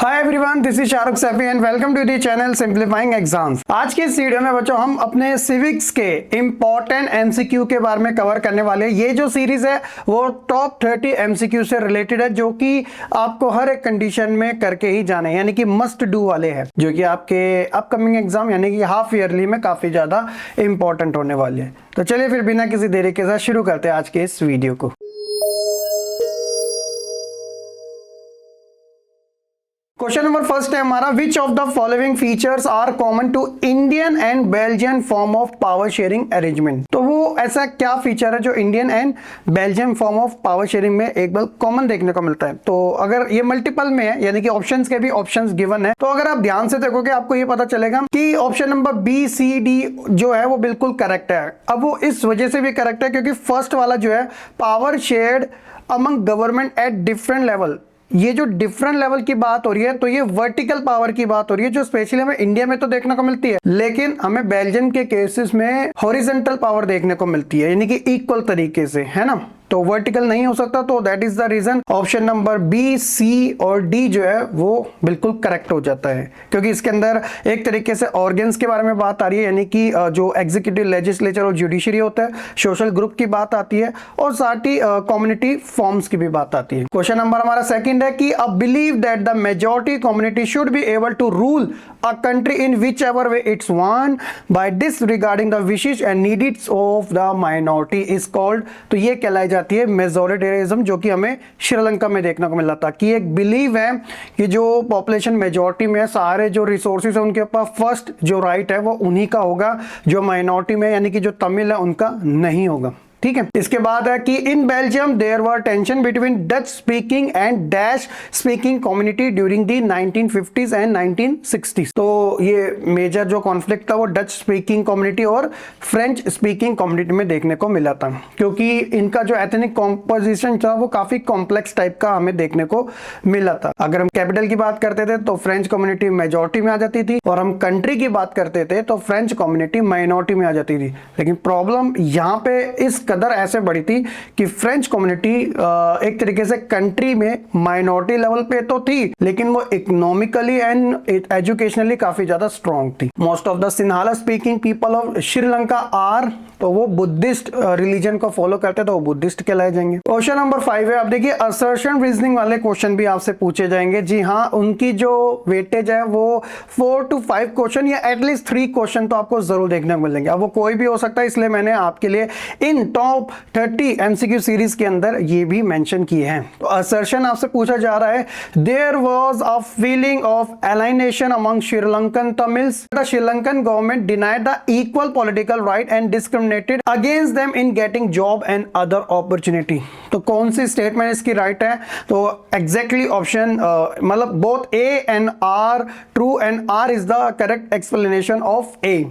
Hi everyone, this is Shahrukh Saifi and welcome to the channel simplifying exams. आज की इस video में बच्चों हम अपने सिविक्स के इंपॉर्टेंट एमसीक्यू के बारे में कवर करने वाले हैं। ये जो सीरीज है वो टॉप 30 एमसीक्यू से रिलेटेड है, जो कि आपको हर एक कंडीशन में करके ही जाने, यानी कि मस्ट डू वाले हैं, जो कि आपके अपकमिंग एग्जाम यानी कि हाफ ईयरली में काफी ज्यादा इंपॉर्टेंट होने वाले हैं। तो चलिए फिर बिना किसी देरी के साथ शुरू करते हैं आज के इस वीडियो को। क्वेश्चन नंबर फर्स्ट है हमारा, which of the following features are common to Indian and Belgian form of power sharing arrangement. तो वो ऐसा क्या फीचर है जो Indian and Belgian form of power sharing में एक बार कॉमन देखने को मिलता है। तो अगर ये मल्टीपल में है, यानी कि ऑप्शंस के भी ऑप्शंस गिवन है, तो अगर आप ध्यान से देखोगे आपको ये पता चलेगा कि option number B C D जो है वो बिल्कुल करेक्ट है। अब वो इस वजह से भी करेक्ट है क्योंकि फर्स्ट वाला जो है power shared among government at different level, ये जो डिफरेंट लेवल की बात हो रही है तो ये वर्टिकल पावर की बात हो रही है, जो स्पेशली हमें इंडिया में तो देखने को मिलती है, लेकिन हमें बेल्जियम के केसेस में हॉरिजॉन्टल पावर देखने को मिलती है, यानी कि इक्वल तरीके से, है ना। तो वर्टिकल नहीं हो सकता, तो that is the reason option number B C और डी जो है वो बिल्कुल करेक्ट हो जाता है, क्योंकि इसके अंदर एक तरीके से ऑर्गन्स के बारे में बात आ रही है, यानी कि जो एग्जीक्यूटिव, लेजिस्लेचर और जुडिशरी होता है, सोशल ग्रुप की बात आती है और साथ ही कम्युनिटी फॉर्म्स की भी बात आती है। क्वेश्चन नंबर हमारा सेकंड है कि believe that the majority community should be able to rule a country in whichever way it's want by disregarding the wishes and needs of the minority is called। तो ये कहलाई जाती है majoritarianism, जो कि हमें श्रीलंका में देखने को मिला था कि एक बिलीव है कि जो पॉपुलेशन मेजॉरिटी में है, सारे जो रिसोर्सेज है उनके पास फर्स्ट जो राइट है वो उन्हीं का होगा, जो माइनॉरिटी में यानी कि जो तमिल है उनका नहीं होगा। ठीक है। इसके बाद है कि in Belgium there were tension between Dutch speaking and dash speaking community during the 1950s and 1960s। तो ये मेजर जो कॉन्फ्लिक्ट था वो डच स्पीकिंग कम्युनिटी और फ्रेंच स्पीकिंग कम्युनिटी में देखने को मिला था, क्योंकि इनका जो एथनिक कॉम्पोजिशन था वो काफी कॉम्प्लेक्स टाइप का हमें देखने को मिला था। अगर हम कैपिटल की बात करते थे तो फ्रेंच कम्युनिटी मेजॉरिटी में आ जाती थी, और हम कंट्री की बात करते थे तो फ्रेंच कम्युनिटी माइनॉरिटी में आ जाती थी। लेकिन प्रॉब्लम यहाँ पे इस कदर ऐसे बढ़ी थी कि फ्रेंच कम्युनिटी एक तरीके से कंट्री में माइनॉरिटी लेवल पे तो थी, लेकिन वो इकोनॉमिकली एंड एजुकेशनली काफी ज्यादा स्ट्रॉन्ग थी। Most of the Sinhala speaking people of Sri Lanka are, तो वो बुद्धिस्ट रिलीजन को फॉलो करते तो वो बुद्धिस्ट कहलाए जाएंगे। क्वेश्चन नंबर 5 है, आप देखिए असर्शन रीजनिंग वाले क्वेश्चन भी आपसे पूछे जाएंगे। जी हाँ, उनकी जो वेटेज है वो 4 to 5 क्वेश्चन या एटलीस्ट 3 क्वेश्चन तो आपको जरूर देखने को मिलेंगे। अब वो कोई भी हो सकता है, इसलिए मैंने आपके लिए इन टॉप 30 एमसीक्यू सीरीज के अंदर ये भी मेंशन किए हैं। तो असर्शन आपसे पूछा जा रहा है, there was a feeling of alienation among Sri Lankan Tamils, the Sri Lankan government denied the equal political right and discriminated against them in getting job and other opportunity. तो कौन सी स्टेटमेंट इसकी राइट है? तो एग्जैक्टली ऑप्शन मतलब both A and R true and R is the correct explanation of A.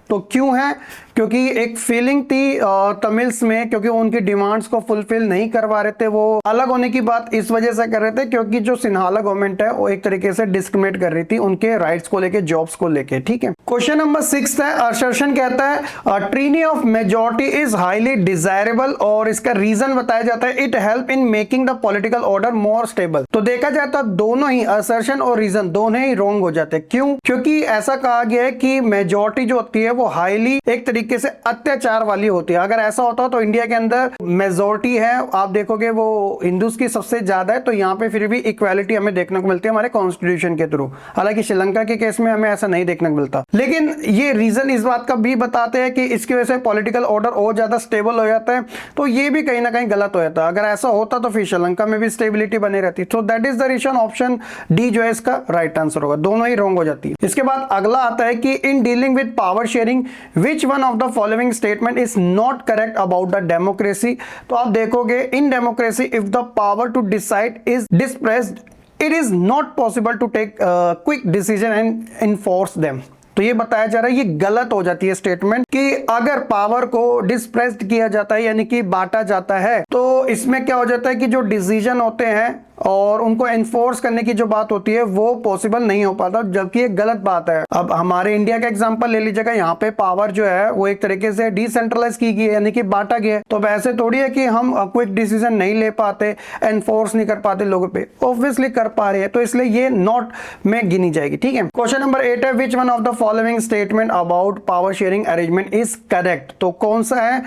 तो क्यों है? क्योंकि एक फीलिंग थी तमिल्स में, क्योंकि उनकी डिमांड्स को फुलफिल नहीं करवा रहे थे। वो अलग होने की बात इस वजह से कर रहे थे क्योंकि जो सिन्हाला गवर्नमेंट है वो एक तरीके से डिस्क्रिमिनेट कर रही थी उनके राइट्स को लेके, जॉब्स को लेके। ठीक है। क्वेश्चन नंबर 6 है, असर्शन कहता है tyranny of majority is highly desirable, और इसका रीजन बताया जाता है it help in making the political order more stable. तो देखा जाता है दोनों ही असर्शन और रीजन दोनों ही रॉन्ग हो जाते हैं। क्यों? क्योंकि ऐसा कहा गया है कि मेजॉरिटी जो होती है वो हाईली एक तरीके से अत्याचार वाली होती है। अगर ऐसा होता तो इंडिया के अंदर मेजॉरिटी है, आप देखोगे वो हिंदूज की सबसे ज्यादा है, तो यहाँ पे फिर भी इक्वालिटी हमें देखने को मिलती है हमारे कॉन्स्टिट्यूशन के थ्रू। हालांकि श्रीलंका के केस में हमें ऐसा नहीं देखने को मिलता, लेकिन ये रीजन इस बात का भी बताते हैं कि इसकी वजह से पॉलिटिकल ऑर्डर और ज्यादा स्टेबल हो जाता है। तो ये भी कहीं ना कहीं गलत हो जाता है। अगर ऐसा होता तो फिर श्रीलंका में भी स्टेबिलिटी बनी रहती। तो that is the reason option D जो है इसका राइट आंसर होगा। दोनों ही रॉन्ग हो जाती है। इसके बाद अगला आता है कि in dealing with power sharing which one of the following statement is not correct about the democracy. तो आप देखोगे in democracy if the power to decide is dispersed it is not possible to take quick decision and enforce them. तो ये बताया जा रहा है, ये गलत हो जाती है स्टेटमेंट कि अगर पावर को डिस्प्रेस्ड किया जाता है यानी कि बांटा जाता है, तो इसमें क्या हो जाता है कि जो डिसीजन होते हैं और उनको एनफोर्स करने की जो बात होती है वो पॉसिबल नहीं हो पाता, जबकि ये गलत बात है। अब हमारे इंडिया का एग्जांपल ले लीजिएगा, यहाँ पे पावर जो है वो एक तरीके से डिसेंट्रलाइज की गई है, यानी कि बांटा गया है। तो वैसे थोड़ी है कि हम क्विक डिसीजन नहीं ले पाते, एनफोर्स नहीं कर पाते लोगों पे, ऑब्वियसली कर पा रहे हैं, तो इसलिए ये नॉट में गिनी जाएगी। ठीक है, क्वेश्चन नंबर 8 है, which one of the following statement about power sharing arrangement is correct. तो कौन सा है?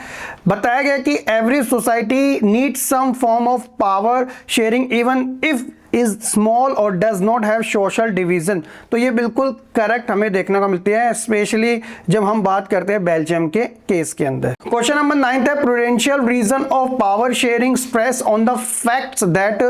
बताया गया कि every society needs some form of power sharing even if is small और does not have social division. तो ये बिल्कुल करेक्ट हमें देखने को मिलती है, स्पेशली जब हम बात करते हैं बेल्जियम के केस के अंदर। क्वेश्चन नंबर 9 है, prudential reason of power sharing stress on the facts that.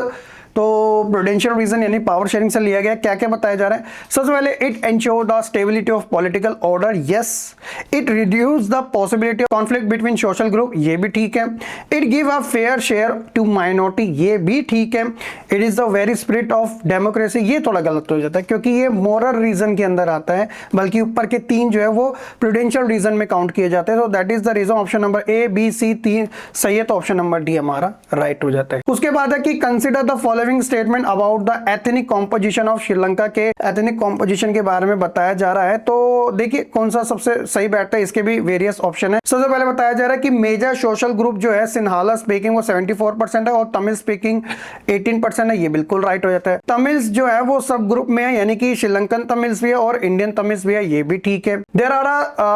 तो प्रूडेंशियल रीजन यानी पावर शेयरिंग से लिया गया, क्या क्या बताया जा रहा है? सबसे पहले, it ensure the stability of political order, yes. It reduce the possibility of conflict between social group, ये भी ठीक है। It give a fair share to minority, ये भी ठीक है। It is the very spirit of democracy, ये थोड़ा गलत हो जाता है क्योंकि ये मोरल रीजन के अंदर आता है, बल्कि ऊपर के 3 जो है वो प्रूडेंशियल रीजन में काउंट किए जाते हैं। तो that is the reason option number A, B, C 3 सही है, तो ऑप्शन नंबर डी हमारा राइट हो जाता है। उसके बाद है कि consider the following statement about the ethnic composition of Sri Lanka के एथनिक कॉम्पोजिशन के बारे में बताया जा रहा है। तो देखिए कौन सा सबसे सही बैठता है, इसके भी वेरियस ऑप्शन है। सबसे पहले बताया जा रहा है कि मेजर सोशल ग्रुप जो है सिन्हाला स्पीकिंग वो 74% है और तमिल स्पीकिंग 18% है, ये बिल्कुल राइट हो जाता है। तमिल्स जो है वो सब ग्रुप में है, यानी कि श्रीलंकन तमिल्स भी है और इंडियन तमिल्स भी है, ये भी ठीक है। देयर आर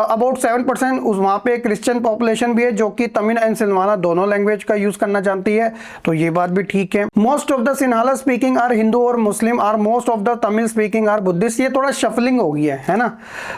अबाउट 7% वहां पे क्रिश्चियन पॉपुलेशन भी है जो कि तमिल एंड सिन्हाला दोनों लैंग्वेज का यूज करना जानती है, तो ये बात भी ठीक है। Most of the Sinhala speaking are Hindu और Muslim are most of the Tamil speaking are Buddhist, ये थोड़ा शफलिंग हो गया है ना,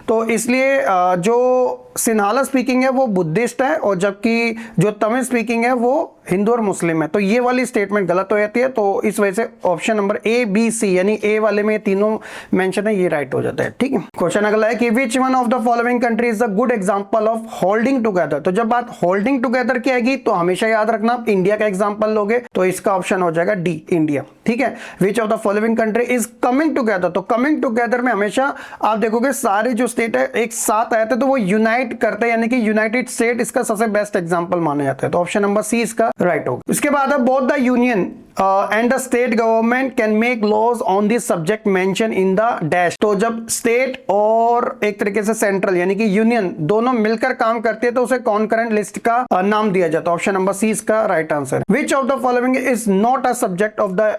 तो इसलिए जो सिन्हाला स्पीकिंग है वो बुद्धिस्ट है और जबकि जो तमिल स्पीकिंग है वो हिंदू और मुस्लिम है, तो ये वाली स्टेटमेंट गलत हो जाती है। तो इस वजह से ऑप्शन नंबर ए, बी, सी यानी ए वाले में तीनों मेंशन है, ये राइट हो जाता है। ठीक है, क्वेश्चन अगला है कि विच one of the following country is the good example of holding together. तो जब बात होल्डिंग टुगेदर की आएगी तो हमेशा याद रखना इंडिया का एग्जांपल लोगे, तो इसका ऑप्शन हो जाएगा डी, इंडिया। ठीक है, विच of the following country is coming together. तो कमिंग टुगेदर में हमेशा आप देखोगे सारे जो स्टेट है एक साथ आए थे तो वो यूनाइट करते हैं, यानी कि यूनाइटेड स्टेट इसका सबसे बेस्ट एग्जांपल माना जाता है, तो ऑप्शन नंबर सी इसका राइट होगा। इसके बाद both the union and the state government can make laws on this subject mention in the dash. तो जब स्टेट और एक तरीके से सेंट्रल यानी कि यूनियन दोनों मिलकर काम करते हैं तो उसे कॉन्करेंट लिस्ट का नाम दिया जाता है, ऑप्शन नंबर सी इसका right answer. Which of the following is not a subject of the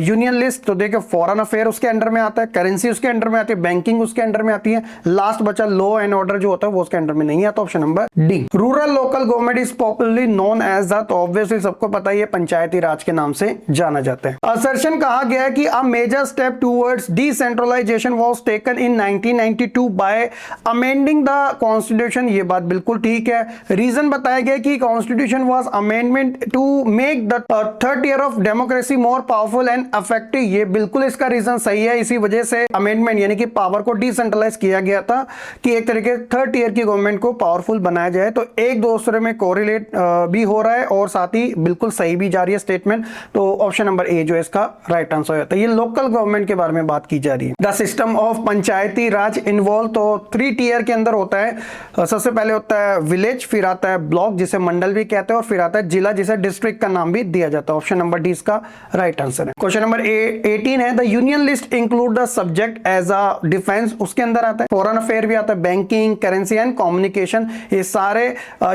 union list. तो देखिए फॉरेन अफेयर उसके अंडर में आता है, करेंसी उसके अंडर में आती है, बैंकिंग उसके अंडर में आती है, लास्ट बचा लॉ एंड ऑर्डर जो होता है वो उसके अंडर में नहीं आता, option number D. Rural local government is popularly known as the, तो ऑब्वियसली सबको पता है पंचायती राज के नाम से जाना जाता है। असर्शन कहा गया है कि a major step towards decentralisation was taken in 1992 by amending the constitution, ये बात बिल्कुल ठीक है। रीजन बताया गया कि constitution was amendment to make the third year of democracy more powerful and effective, ये बिल्कुल इसका रीजन सही है। इसी वजह से अमेंडमेंट यानी कि पावर को डिसेंट्रलाइज किया गया था कि एक तरीके थर्ड ईयर की गवर्नमेंट को पावरफुल बनाया जाए, तो एक दूसरे में कोरिलेट भी हो रहा है और साथ ही बिल्कुल सही भी जा रही है स्टेटमेंट, तो ऑप्शन नंबर ए जो है इसका राइट आंसर हो जाता है। ये लोकल गवर्नमेंट के बारे में बात की जा रही है। The system of Panchayati Raj involve, तो 3 टियर के अंदर होता है। सबसे पहले होता है विलेज, फिर आता है ब्लॉक जिसे मंडल भी कहते हैं और फिर आता है जिला जिसे डिस्ट्रिक्ट का नाम भी दिया जाता है, ऑप्शन नंबर डी इसका राइट आंसर है। क्वेश्चन नंबर 18 है, the union list include the subject as a defence, उसके अंदर आता है। फॉरेन अफेयर भी आता है, बैंकिंग, करेंसी एंड कम्युनिकेशन, ये सारे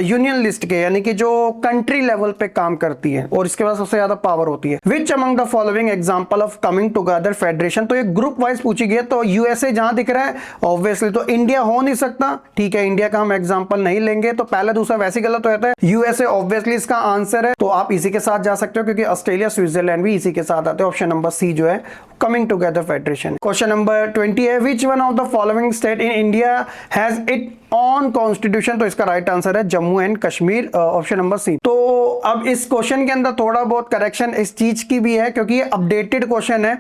यूनियन लिस्ट के यानी कि जो कंट्री लेवल पे काम करती है और इसके बाद सबसे ज्यादा पावर होती है। विच among the following example of coming together federation, तो ये ग्रुप वाइज पूछी गई है, तो यूएसए जहां दिख रहा है ऑब्वियसली तो इंडिया हो नहीं सकता, ठीक है, इंडिया का हम एग्जांपल नहीं लेंगे, तो पहला दूसरा वैसे गलत हो जाता है। यूएसए ऑब्वियसली इसका आंसर है, तो आप इसी के साथ जा सकते हो क्योंकि ऑस्ट्रेलिया स्विट्जरलैंड भी इसी के साथ आते हैं, ऑप्शन नंबर सी जो है coming together federation. Question number 20 है, which one of the following state in India has its own constitution, तो इसका राइट आंसर है Jammu and Kashmir, option number C. तो अब इस क्वेश्चन के अंदर थोड़ा बहुत करेक्शन इस चीज की भी है क्योंकि ये अपडेटेड क्वेश्चन है,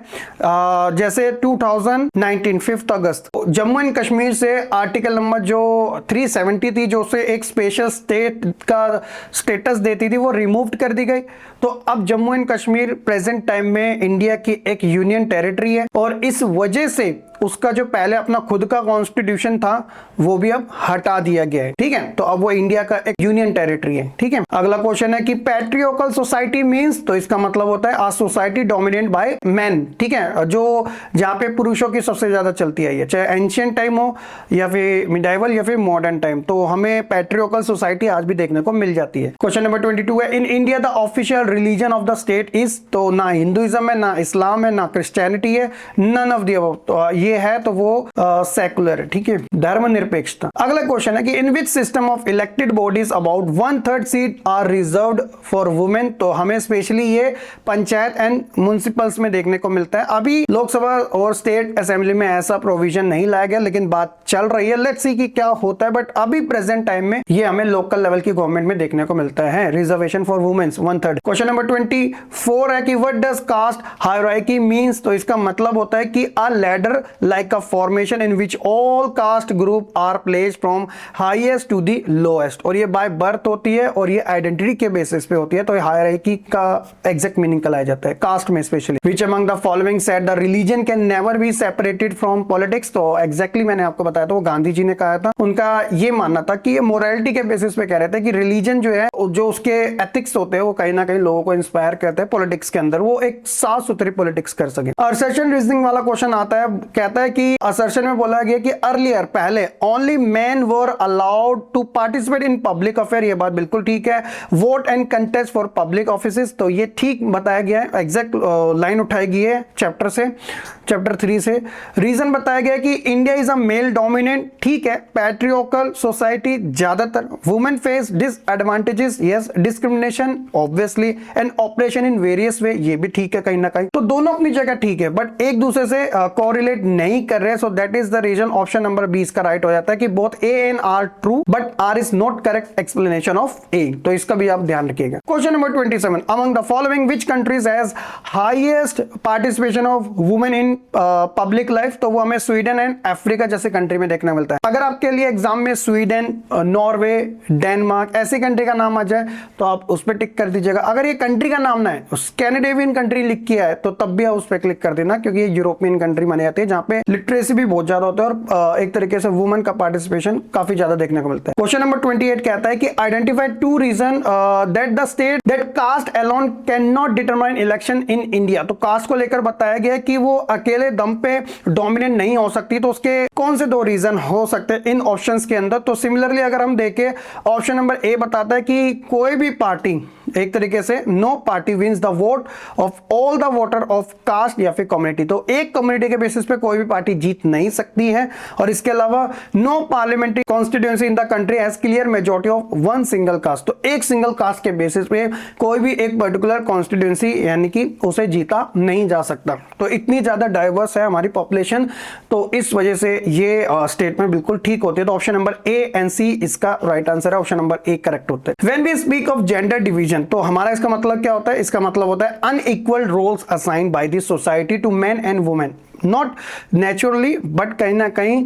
जैसे 2019 5 अगस्त जम्मू एंड कश्मीर से आर्टिकल नंबर जो 370 थी जो उसे एक स्पेशल स्टेट का स्टेटस देती थी वो रिमूव कर दी गई, तो अब Jammu and Kashmir present time में इंडिया की एक यूनियन टेरिटरी है और इस वजह से उसका जो पहले अपना खुद का कॉन्स्टिट्यूशन था वो भी अब हटा दिया गया है, ठीक है। तो अब वो इंडिया का एक यूनियन टेरिटरी है, ठीक है। अगला क्वेश्चन है कि पैट्रियोकल सोसाइटी मींस, तो इसका मतलब होता है आ सोसाइटी डोमिनेटेड बाय मेन, ठीक है, जो जहां पे पुरुषों की सबसे ज्यादा चलती आई है, चाहे एंशियंट टाइम हो या फिर मिडाइवल या फिर मॉडर्न टाइम, तो हमें पैट्रियोकल सोसाइटी आज भी देखने को मिल जाती है। क्वेश्चन नंबर 22 है in India the official religion of the state is, तो ना हिंदुइज्म है, ना इस्लाम है, ना क्रिश्चियनिटी है, नन ऑफ द अबव, तो ये है तो वो सेकुलर है, ठीक है, धर्मनिरपेक्षता। अगला क्वेश्चन है कि in which system of elected bodies about 1/3 seat are reserved for women, तो हमें स्पेशली ये पंचायत एंड म्युनिसिपल्स में देखने को मिलता है। अभी लोकसभा और स्टेट असेंबली में ऐसा प्रोविजन नहीं लाया गया, लेकिन बात चल रही है, लेट्स सी कि क्या होता है, बट अभी प्रेजेंट टाइम में ये हमें लोकल लेवल की गवर्नमेंट में देखने को मिलता है, reservation for womens 1/3। Question number 24 है कि what does caste hierarchy means, तो इसका मतलब होता है कि a ladder like a formation in which all caste group are placed from highest to the lowest, और ये बाय बर्थ होती है और ये आइडेंटिटी के बेसिस पे होती है, तो हायरार्की का एग्जैक्ट मीनिंग कराया जाता है कास्ट में specially. Which among the following said the religion can never be separated from politics, तो एग्जैक्टली मैंने आपको बताया था वो गांधी जी ने कहा था, उनका ये मानना था कि ये मोरालिटी के बेसिस पे कह रहे थे कि रिलीजन जो है, जो उसके एथिक्स होते हैं वो कहीं ना कहीं लोगों को इंस्पायर करते हैं पॉलिटिक्स के अंदर, वो एक साफ सुथरी पॉलिटिक्स कर सके। असर्शन रीजनिंग वाला क्वेश्चन आता है, कहता है कि असर्शन में बोला गया कि अर्लियर पहले only men were allowed to participate in public affair, ये बात बिल्कुल ठीक है। Vote and contest for public offices, तो ये ठीक बताया गया है, एग्जैक्ट लाइन उठाई गई है चैप्टर 3 से। रीजन बताया गया कि India is a male dominant, ठीक है, पैट्रियोकल सोसाइटी, ज्यादातर women face disadvantages, yes, discrimination obviously, and operation in various वे, ये भी ठीक है कहीं ना कहीं, तो दोनों अपनी जगह ठीक है, बट एक दूसरे से कोरिलेट नहीं कर रहे, so that is the reason option number 20 का राइट हो जाता है कि both A and R true but R is not correct explanation of A, तो इसका भी आप ध्यान रखिएगा। Question number 27 among the following which countries has highest participation of women in public life, तो वो हमें स्वीडन एंड अफ्रीका जैसे कंट्री में देखने मिलता है। अगर आपके लिए एग्जाम में स्वीडन, नॉर्वे, डेनमार्क ऐसी कंट्री का नाम आ जाए तो आप उस पर टिक कर दीजिएगा। अगर ये कंट्री का नाम ना है, स्कैंडिनेवियन कंट्री लिख किया है, तो तब भी आप उस पर क्लिक कर देना, क्योंकि ये यूरोपियन कंट्री मानी जाती है जहां पे लिटरेसी भी बहुत ज्यादा होता है और एक तरीके से वुमेन का पार्टिसिपेशन काफी ज्यादा देखने को मिलता है। क्वेश्चन नंबर 28 कहता है कि identify 2 reason that the state that caste alone can not determine election in India, तो कास्ट को लेकर बताया गया कि वो अकेले दम पे डोमिनेंट नहीं हो सकती, तो उसके कौन से 2 रीजन हो सकते हैं इन ऑप्शंस के अंदर। तो सिमिलरली अगर हम देखें, ऑप्शन नंबर ए बताता है कि कोई भी पार्टी, एक तरीके से no party wins the vote of all the voter of caste या फिर कम्युनिटी, तो एक कम्युनिटी के बेसिस पे कोई भी पार्टी जीत नहीं सकती है। और इसके अलावा no parliamentary constituency in the country has clear majority of one single caste, तो एक सिंगल कास्ट के बेसिस पे कोई भी एक पर्टिकुलर कॉन्स्टिट्यूएंसी यानी कि उसे जीता नहीं जा सकता। तो इतनी ज्यादा डाइवर्स है हमारी पॉपुलेशन, तो इस वजह से ये स्टेटमेंट बिल्कुल ठीक होती है। तो option number A and C इसका राइट आंसर है, ऑप्शन नंबर ए करेक्ट होता है। When we speak of gender division, तो हमारा इसका मतलब क्या होता है, इसका मतलब होता है unequal roles assigned by the society to men and women, not naturally but कहीं ना कहीं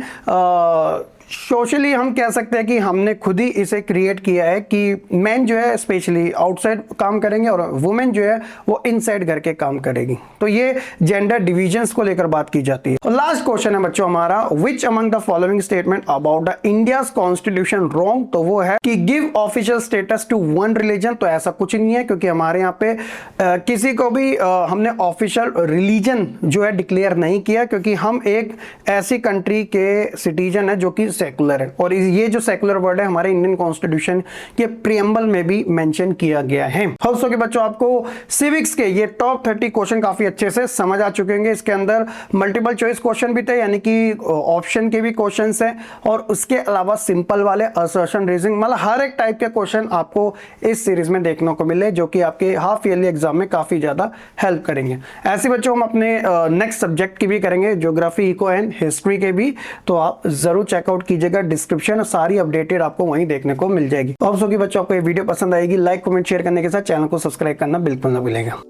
सोशली हम कह सकते हैं कि हमने खुद ही इसे क्रिएट किया है कि मैन जो है स्पेशली आउटसाइड काम करेंगे और वुमेन जो है वो इनसाइड घर के काम करेगी, तो ये जेंडर डिविजन्स को लेकर बात की जाती है। और लास्ट क्वेश्चन है बच्चों हमारा, which among the following statement about the India's constitution wrong, तो वो है कि give official status to one religion, तो ऐसा कुछ नहीं है, क्योंकि हमारे यहाँ पे किसी को भी हमने ऑफिशियल रिलीजन जो है डिक्लेयर नहीं किया, क्योंकि हम एक ऐसी कंट्री के सिटीजन है जो कि सेकुलर है, और ये जो सेकुलर वर्ड है हमारे इंडियन कॉन्स्टिट्यूशन के प्रीएम्बल में भी मेंशन किया गया है। होप्स कि बच्चों आपको सिविक्स के ये टॉप 30 क्वेश्चन काफी अच्छे से समझ आ चुके होंगे। इसके अंदर मल्टीपल चॉइस क्वेश्चन भी थे, यानी कि ऑप्शन के भी क्वेश्चंस हैं, और उसके अलावा सिंपल वाले असर्शन रीजनिंग, मतलब हर एक टाइप के क्वेश्चन आपको इस सीरीज में देखने को मिले, जो कि आपके हाफ ईयरली एग्जाम में काफी ज्यादा हेल्प करेंगे। ऐसे बच्चों हम अपने नेक्स्ट सब्जेक्ट की भी करेंगे, ज्योग्राफी, इको एंड हिस्ट्री के भी, तो आप जरूर चेकआउट कीजिएगा, डिस्क्रिप्शन सारी अपडेटेड आपको वहीं देखने को मिल जाएगी। होप्स कि बच्चों आपको ये वीडियो पसंद आएगी, लाइक कमेंट शेयर करने के साथ चैनल को सब्सक्राइब करना बिल्कुल ना भूलिएगा।